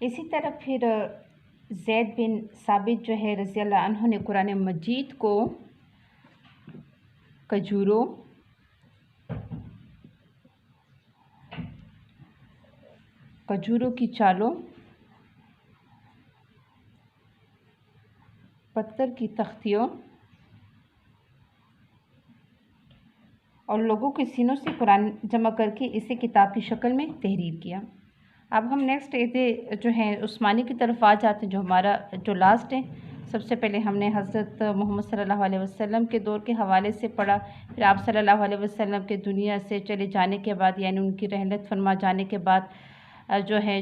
اسی طرح پھر زید بن ثابت جو ہے رضی اللہ عنہ نے قرآن مجید کو کھجوروں کی چالوں، پتھر کی تختیوں اور لوگوں کے سینوں سے قرآن جمع کر کے اسے کتاب کی شکل میں تحریر کیا۔ اب ہم نیکسٹ جو ہے عثمانی کی طرف آ جاتے ہیں، جو ہمارا جو لاسٹ ہے۔ سب سے پہلے ہم نے حضرت محمد صلی اللہ علیہ وسلم کے دور کے حوالے سے پڑھا، پھر آپ صلی اللہ علیہ وسلم کے دنیا سے چلے جانے کے بعد، یعنی ان کی رحلت فرما جانے کے بعد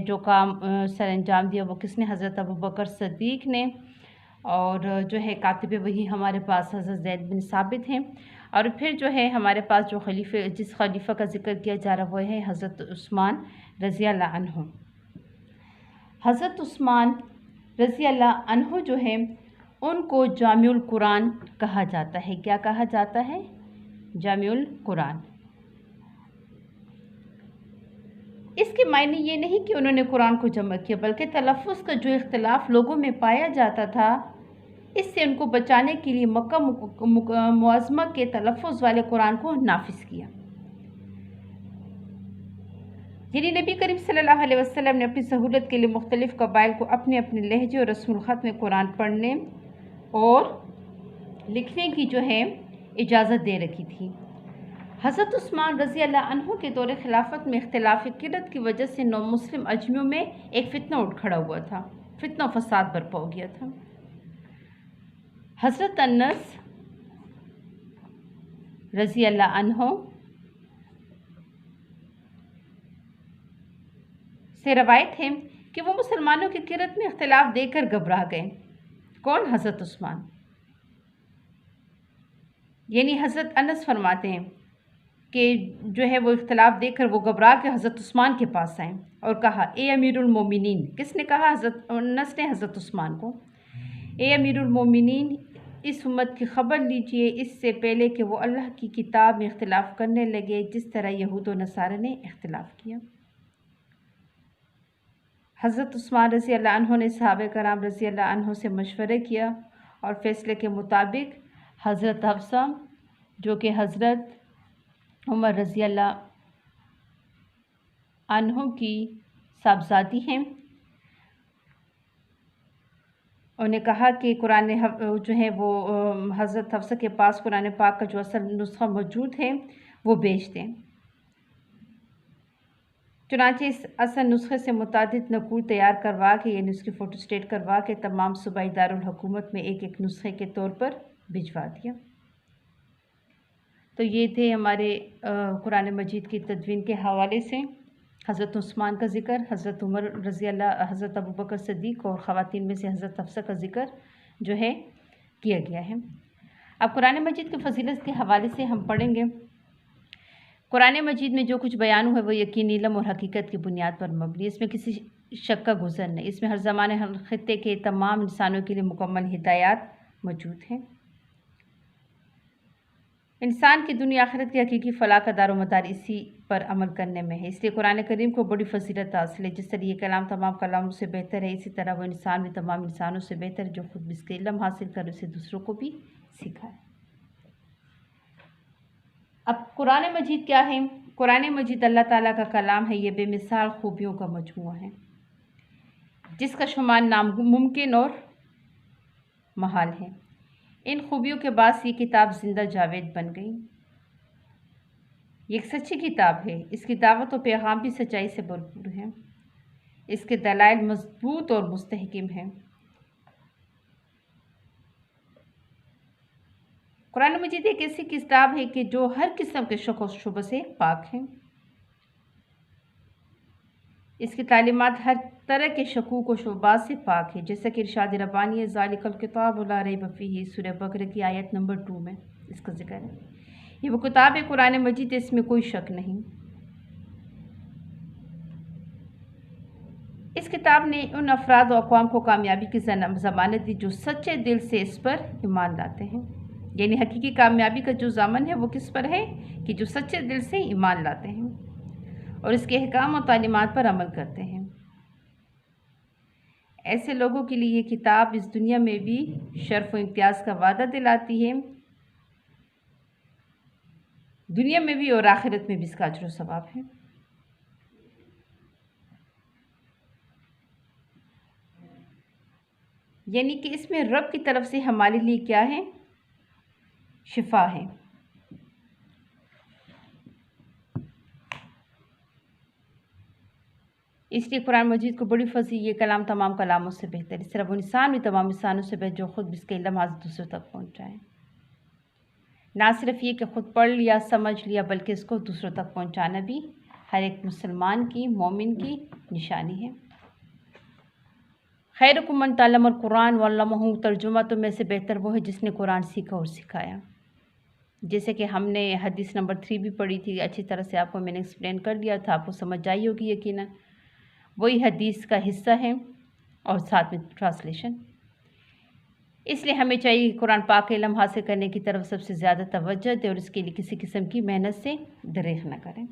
جو کام سر انجام دیا وہ کس نے؟ حضرت ابوبکر صدیق نے، اور جو ہے کاتب وحی ہمارے پاس حضرت زید بن ثابت ہیں، اور پھر جو ہے ہمارے پاس جو جس خلیفہ کا ذکر کیا جا رہا وہ ہے حضرت عثمان رضی اللہ عنہ۔ حضرت عثمان رضی اللہ عنہ جو ہے ان کو جامع القرآن کہا جاتا ہے۔ کیا کہا جاتا ہے؟ جامع القرآن۔ اس کے معنی یہ نہیں کہ انہوں نے قرآن کو جمع کیا، بلکہ تلفظ کا جو اختلاف لوگوں میں پایا جاتا تھا، اس سے ان کو بچانے کے لیے مکہ معظمہ کے تلفظ والے قرآن کو نافذ کیا۔ یعنی نبی کریم صلی اللہ علیہ وسلم نے اپنی سہولت کے لیے مختلف قبائل کو اپنے اپنے لہجے اور رسم الخط میں قرآن پڑھنے اور لکھنے کی جو ہے اجازت دے رکھی تھی۔ حضرت عثمان رضی اللہ عنہ کے دور خلافت میں اختلاف قرت کی وجہ سے نو مسلم اجمیوں میں ایک فتنہ اٹھ کھڑا ہوا تھا، فتنہ و فساد برپا ہو گیا تھا۔ حضرت انس رضی اللہ عنہ سے روایت ہے کہ وہ مسلمانوں کی قرت میں اختلاف دیکھ کر گھبرا گئے۔ کون؟ حضرت عثمان۔ یعنی حضرت انس فرماتے ہیں کہ جو ہے وہ اختلاف دیکھ کر وہ گھبرا کے حضرت عثمان کے پاس آئیں اور کہا، اے امیر المومنین۔ کس نے کہا؟ حضرت انس نے حضرت عثمان کو۔ اے امیر المومنین، اس امت کی خبر لیجئے اس سے پہلے کہ وہ اللہ کی کتاب میں اختلاف کرنے لگے جس طرح یہود و نصارہ نے اختلاف کیا۔ حضرت عثمان رضی اللہ عنہ نے صحابہ کرام رضی اللہ عنہ سے مشورہ کیا اور فیصلے کے مطابق حضرت حفصہ جو کہ حضرت عمر رضی اللہ عنہ کی صاحبزادی ہیں، انہیں کہا کہ قرآن جو ہے وہ حضرت حفصہ کے پاس قرآن پاک کا جو اصل نسخہ موجود ہے وہ بھیج دیں۔ چنانچہ اس اصل نسخے سے متعدد نقول تیار کروا کے، یعنی اس کی فوٹو اسٹیٹ کروا کے تمام صوبائی دارالحکومت میں ایک ایک نسخے کے طور پر بھجوا دیا۔ تو یہ تھے ہمارے قرآن مجید کی تدوین کے حوالے سے حضرت عثمان کا ذکر، حضرت عمر رضی اللہ، حضرت ابوبکر صدیق اور خواتین میں سے حضرت حفصہ کا ذکر جو ہے کیا گیا ہے۔ اب قرآن مجید کی فضیلت کے حوالے سے ہم پڑھیں گے۔ قرآن مجید میں جو کچھ بیان ہوا ہے وہ یقینی علم اور حقیقت کی بنیاد پر مبنی ہے، اس میں کسی شک کا گزر نہیں، اس میں ہر زمانے ہر خطے کے تمام انسانوں کے لیے مکمل ہدایات موجود ہیں۔ انسان کی دنیا آخرت کی حقیقی فلاح کا دار و مدار اسی پر عمل کرنے میں ہے، اس لیے قرآن کریم کو بڑی فضیلت حاصل ہے۔ جس طرح یہ کلام تمام کلاموں سے بہتر ہے، اسی طرح وہ انسان بھی تمام انسانوں سے بہتر ہے جو خود بھی اس کے علم حاصل کر اسے دوسروں کو بھی سکھائے۔ اب قرآن مجید کیا ہے؟ قرآن مجید اللہ تعالیٰ کا کلام ہے، یہ بے مثال خوبیوں کا مجموعہ ہے جس کا شمار ناممکن اور محال ہے۔ ان خوبیوں کے باعث یہ کتاب زندہ جاوید بن گئی۔ یہ ایک سچی کتاب ہے، اس کی دعوت و پیغام بھی سچائی سے بھرپور ہے، اس کے دلائل مضبوط اور مستحکم ہیں۔ قرآن مجید ایک ایسی کتاب ہے کہ جو ہر قسم کے شک و شبہ سے پاک ہے۔ اس کی تعلیمات ہر طرح کے شکوک و شبہات سے پاک ہے، جیسا کہ ارشاد ربانی ہے، ذالک الکتاب لا ریب فیہ، سورہ بقرہ کی آیت نمبر 2 میں اس کا ذکر ہے۔ یہ وہ کتاب ہے قرآن مجید، اس میں کوئی شک نہیں۔ اس کتاب نے ان افراد و اقوام کو کامیابی کی ضمانت دی جو سچے دل سے اس پر ایمان لاتے ہیں، یعنی حقیقی کامیابی کا جو ضامن ہے وہ کس پر ہے کہ جو سچے دل سے ایمان لاتے ہیں اور اس کے احکام و تعلیمات پر عمل کرتے ہیں۔ ایسے لوگوں کے لیے یہ کتاب اس دنیا میں بھی شرف و امتیاز کا وعدہ دلاتی ہے، دنیا میں بھی اور آخرت میں بھی اس کا اجر و ثواب ہے۔ یعنی کہ اس میں رب کی طرف سے ہمارے لیے کیا ہے؟ شفا ہے۔ اس لیے قرآن مجید کو بڑی فصیح، یہ کلام تمام کلاموں سے بہتر ہے، صرف وہ انسان بھی تمام انسانوں سے بہتر جو خود اس کے علم حاصل دوسروں تک پہنچائے۔ نہ صرف یہ کہ خود پڑھ لیا سمجھ لیا، بلکہ اس کو دوسروں تک پہنچانا بھی ہر ایک مسلمان کی، مومن کی نشانی ہے۔ خیرکم من تعلم القرآن وعلمہ، ترجمہ تو میں سے بہتر وہ ہے جس نے قرآن سیکھا اور سکھایا۔ جیسے کہ ہم نے حدیث نمبر 3 بھی پڑھی تھی، اچھی طرح سے آپ کو میں نے ایکسپلین کر دیا تھا، آپ کو سمجھ آئی ہوگی یقیناً۔ وہی حدیث کا حصہ ہے اور ساتھ میں ٹرانسلیشن۔ اس لیے ہمیں چاہیے قرآن پاک کا علم حاصل کرنے کی طرف سب سے زیادہ توجہ دیں اور اس کے لیے کسی قسم کی محنت سے دریغ نہ کریں۔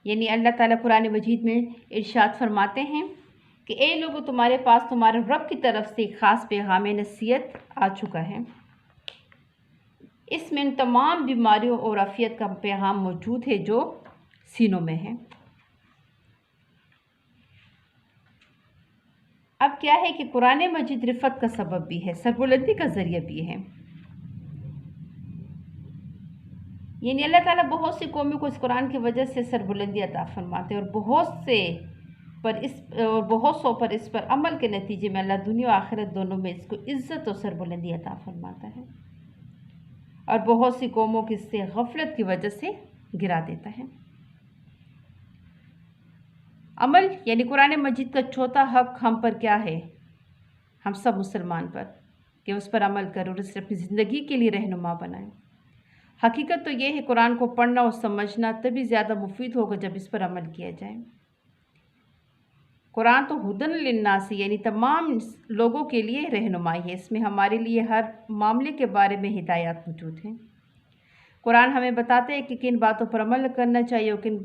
یعنی اللہ تعالیٰ قرآن مجید میں ارشاد فرماتے ہیں کہ اے لوگو، تمہارے پاس تمہارے رب کی طرف سے ایک خاص پیغام نصیحت آ چکا ہے، اس میں ان تمام بیماریوں اور عافیت کا پیغام موجود ہے جو سینوں میں ہے۔ اب کیا ہے کہ قرآن مجید رفعت کا سبب بھی ہے، سربلندی کا ذریعہ بھی ہے۔ یعنی اللہ تعالیٰ بہت سی قوموں کو اس قرآن کی وجہ سے سربلندی عطا فرماتے ہیں، اور بہت سو پر اس پر عمل کے نتیجے میں اللہ دنیا و آخرت دونوں میں اس کو عزت اور سربلندی عطا فرماتا ہے، اور بہت سی قوموں کی اس سے غفلت کی وجہ سے گرا دیتا ہے۔ عمل یعنی قرآن مجید کا چوتھا حق ہم پر کیا ہے؟ ہم سب مسلمان پر، کہ اس پر عمل کرو اور اسے اپنی زندگی کے لیے رہنما بنائیں۔ حقیقت تو یہ ہے قرآن کو پڑھنا اور سمجھنا تبھی زیادہ مفید ہوگا جب اس پر عمل کیا جائے۔ قرآن تو ہدن للناس یعنی تمام لوگوں کے لیے رہنمائی ہے، اس میں ہمارے لیے ہر معاملے کے بارے میں ہدایات موجود ہیں۔ قرآن ہمیں بتاتے ہیں کہ کن باتوں پر عمل کرنا چاہیے اور کن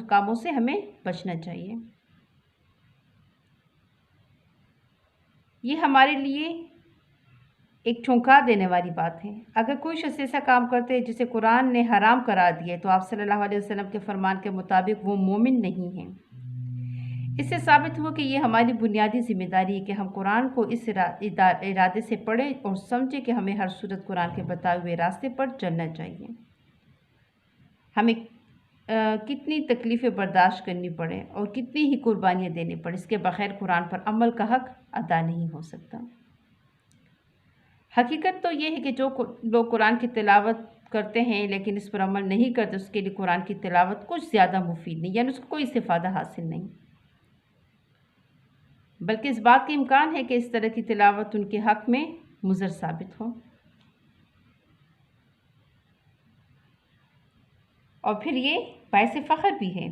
کاموں سے ہمیں بچنا چاہیے۔ یہ ہمارے لیے ایک چونکا دینے والی بات ہے۔ اگر کوئی شخص ایسا کام کرتے ہے جسے قرآن نے حرام قرار دیا ہے تو آپ صلی اللہ علیہ وسلم کے فرمان کے مطابق وہ مومن نہیں ہیں۔ اس سے ثابت ہوا کہ یہ ہماری بنیادی ذمہ داری ہے کہ ہم قرآن کو اس ارادے سے پڑھیں اور سمجھیں کہ ہمیں ہر صورت قرآن کے بتائے ہوئے راستے پر چلنا چاہیے، ہمیں کتنی تکلیفیں برداشت کرنی پڑے اور کتنی ہی قربانیاں دینی پڑے، اس کے بغیر قرآن پر عمل کا حق ادا نہیں ہو سکتا۔ حقیقت تو یہ ہے کہ جو لوگ قرآن کی تلاوت کرتے ہیں لیکن اس پر عمل نہیں کرتے، اس کے لیے قرآن کی تلاوت کچھ زیادہ مفید نہیں، یعنی اس کو کوئی استفادہ حاصل نہیں، بلکہ اس بات کا امکان ہے کہ اس طرح کی تلاوت ان کے حق میں مضر ثابت ہو۔ اور پھر یہ باعث فخر بھی ہے۔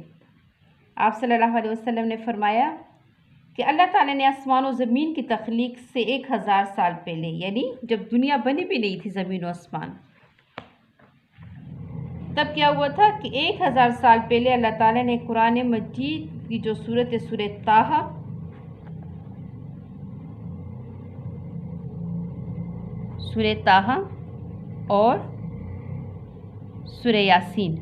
آپ صلی اللہ علیہ وسلم نے فرمایا کہ اللہ تعالیٰ نے آسمان و زمین کی تخلیق سے 1000 سال پہلے، یعنی جب دنیا بنی بھی نہیں تھی زمین و آسمان، تب کیا ہوا تھا کہ 1000 سال پہلے اللہ تعالیٰ نے قرآن مجید کی جو سورت ہے سورہ طٰہٰ اور سورہ یاسین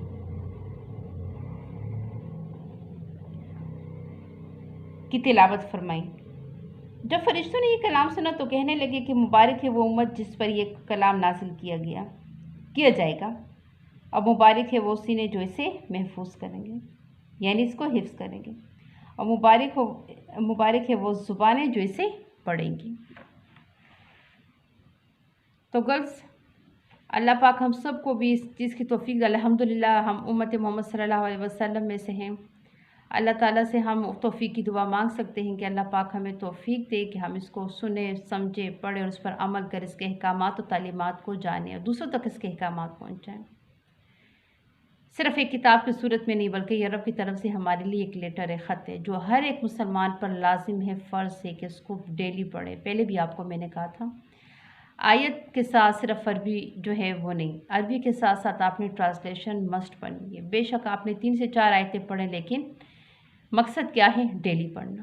کی تلاوت فرمائی۔ جب فرشتوں نے یہ کلام سنا تو کہنے لگے کہ مبارک ہے وہ امت جس پر یہ کلام نازل کیا جائے گا، اور مبارک ہے وہ سینے جو اسے محفوظ کریں گے، یعنی اس کو حفظ کریں گے، اور مبارک ہے وہ زبانیں جو اسے پڑھیں گی۔ تو گرلز، اللہ پاک ہم سب کو بھی اس چیز کی توفیق دے۔ الحمدللہ ہم امت محمد صلی اللہ علیہ وسلم میں سے ہیں۔ اللہ تعالیٰ سے ہم توفیق کی دعا مانگ سکتے ہیں کہ اللہ پاک ہمیں توفیق دے کہ ہم اس کو سنیں، سمجھیں، پڑھیں اور اس پر عمل کریں، اس کے احکامات و تعلیمات کو جانیں اور دوسروں تک اس کے احکامات پہنچائیں۔ صرف ایک کتاب کی صورت میں نہیں بلکہ یہ رب کی طرف سے ہمارے لیے ایک لیٹر ہے، خط ہے، جو ہر ایک مسلمان پر لازم ہے، فرض ہے کہ اس کو ڈیلی پڑھے۔ پہلے بھی آپ کو میں نے کہا تھا، آیت کے ساتھ صرف عربی جو ہے وہ نہیں، عربی کے ساتھ ساتھ آپ نے ٹرانسلیشن مسٹ پڑھنی ہے۔ بے شک آپ نے 3 سے 4 آیتیں پڑھیں، لیکن مقصد کیا ہے؟ ڈیلی پڑھنا۔